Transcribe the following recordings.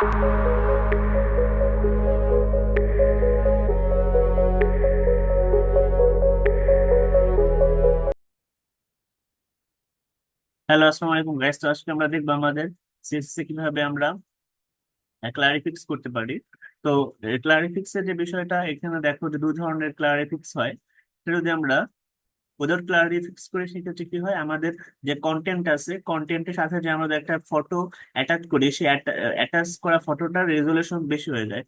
Hello, আসসালামু আলাইকুম guys. তো আজকে আমরা দেখবো আমাদের সিএসএস এ কিভাবে আমরা ক্লারিফিক্স করতে পারি। তো ক্লারিফিক্স এর যে বিষয়টা, এখানে দেখো যে দুই ধরনের ক্লারিফিক্স হয়। সেটা যদি আমরা ওদের ক্লারিফিক্স করি, সেক্ষেত্রে কি হয়, আমাদের যে কন্টেন্ট আছে, কন্টেন্টের সাথে যে আমরা একটা ফটো অ্যাটাচ করি, সেই অ্যাটাচ করা ফটোটার রেজলিউশন বেশি হয়ে যায়।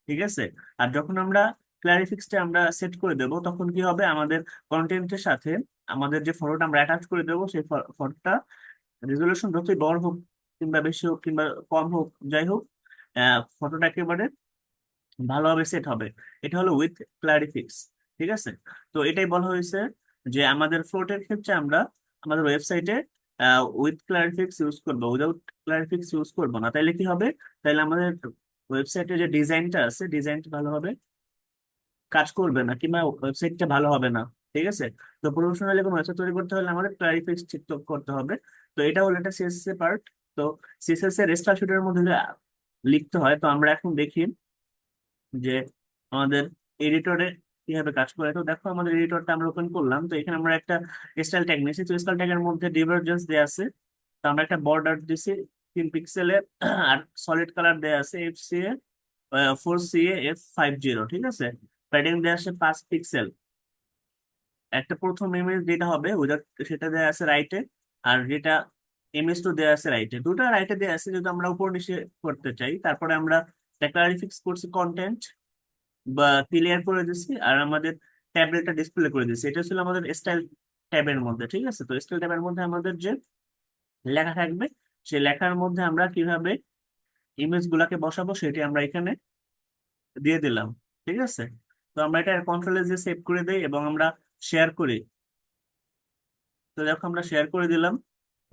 ঠিক আছে। আর যখন আমরা ক্লারিফিক্সটা আমরা সেট করে দেবো, তখন কি হবে, আমাদের কন্টেন্টের সাথে আমাদের যে ফটোটা আমরা অ্যাটাচ করে দেবো, সেই ফটোটা রেজলিউশন যতই বড় হোক কিংবা বেশি হোক কিংবা কম হোক, যাই হোক, ফটোটা একেবারে ভালোভাবে সেট হবে। এটা হলো উইথ ক্লারিফিক্স। ঠিক আছে। তো এটাই বলা হয়েছে যে আমাদের ফ্লোটের ক্ষেত্রে আমরা আমাদের ওয়েবসাইটে উইথ ক্লারিফিক্স ইউজ করবো, উইদাউট ক্লারিফিক্স ইউজ করবো না। তাইলে কি হবে, তাইলে আমাদের ওয়েবসাইটের যে ডিজাইনটা আছে, ডিজাইনটা ভালোভাবে কাজ করবে না কিংবা ওয়েবসাইটটা ভালো হবে না। ঠিক আছে। তো প্রফেশনালি কোনো ওয়েবসাইট তৈরি করতে হলে আমাদের ক্লারিফিক্স ঠিক করতে হবে। তো এটা হলো একটা সিএসএস এর পার্ট। তো সিএসএস এর স্ট্রাকচারের মধ্যে যে লিখতে হয়, তো আমরা এখন দেখি যে আমাদের এডিটরে কিভাবে কাজ করে। তো দেখো, আমাদের এডিটরটা আমরা ওপেন করলাম। তো এখানে আমরা একটা স্টাইল ট্যাগ নিয়েছি। তো স্টাইল ট্যাগের মধ্যে ডিভারজেন্স দেওয়া আছে। তো আমরা একটা বর্ডার দিছি 3 পিক্সেলের। আর সলিড কালার দেওয়া আছে FCA 4CA F50। ঠিক আছে। প্যাডিং দেওয়া আছে 5 পিক্সেল। একটা প্রথম ইমেজ যেটা হবে ওটা, সেটা দেওয়া আছে রাইটে। আর যেটা ইমেজ 2 দেওয়া আছে রাইটে, দুটো রাইটে দেওয়া আছে। যদি আমরা উপর নিচে করতে চাই, তারপরে আমরা ক্লারিফিক্স করছি কন্টেন্ট বা ক্লিয়ার করে দিচ্ছি, আর আমাদের ট্যাবলেটটা ডিসপ্লে করে দিচ্ছি। এটা ছিল আমাদের স্টাইল ট্যাবের মধ্যে। ঠিক আছে। তো স্টাইল ট্যাবের মধ্যে আমাদের যে লেখা থাকবে, সেই লেখার মধ্যে আমরা কিভাবে ইমেজ গুলাকে বসাবো, সেটি আমরা এখানে দিয়ে দিলাম। ঠিক আছে। তো আমরা এটা কন্ট্রোলে যে সেভ করে দিই এবং আমরা শেয়ার করি। তো দেখো, আমরা শেয়ার করে দিলাম।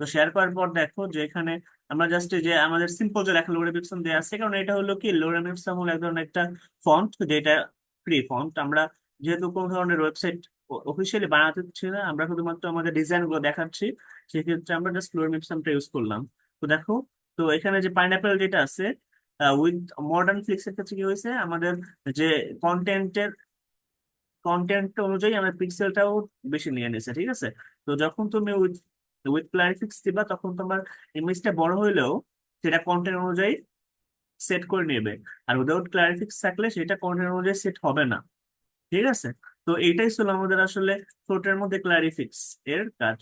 তো শেয়ার করার পর দেখো যে এখানে আমরা জাস্ট যে আমাদের সিম্পল যে লেখা লোরেম ইপসম দেওয়া আছে, কারণ এটা হলো কি, লোরেম ইপসম হলো এক ধরনের একটা ফন্ট, যেটা ফ্রি ফন্ট। আমরা যেহেতু কোনো ধরনের ওয়েবসাইট অফিসিয়ালি বানাতে হচ্ছে না, আমরা শুধুমাত্র আমাদের ডিজাইন গুলো দেখাচ্ছি, সেক্ষেত্রে আমরা জাস্ট লোরেম ইপসমটা ইউজ করলাম। তো দেখো, তো এখানে যে পাইনাপেল যেটা আছে, উইথ মডার্ন ফ্লিক্সের ক্ষেত্রে কি হয়েছে, আমাদের যে কন্টেন্টের কন্টেন্ট অনুযায়ী আমার পিক্সেলটাও বেশি নিয়ে নিছে। ঠিক আছে। তো যখন তুমি উইথ উইথ ক্লারিফিক্স দিবা, তখন তোমার ইমেজটা বড় হইলেও সেটা কন্টেন্ট অনুযায়ী সেট করে নেবে। আর উইদাউট ক্লারিফিক্স থাকলে সেটা কন্টেন্ট অনুযায়ী সেট হবে না। ঠিক আছে। তো এইটাই ছিল আমাদের আসলে ফ্লোটের মধ্যে ক্লারিফিক্স এর কাজ।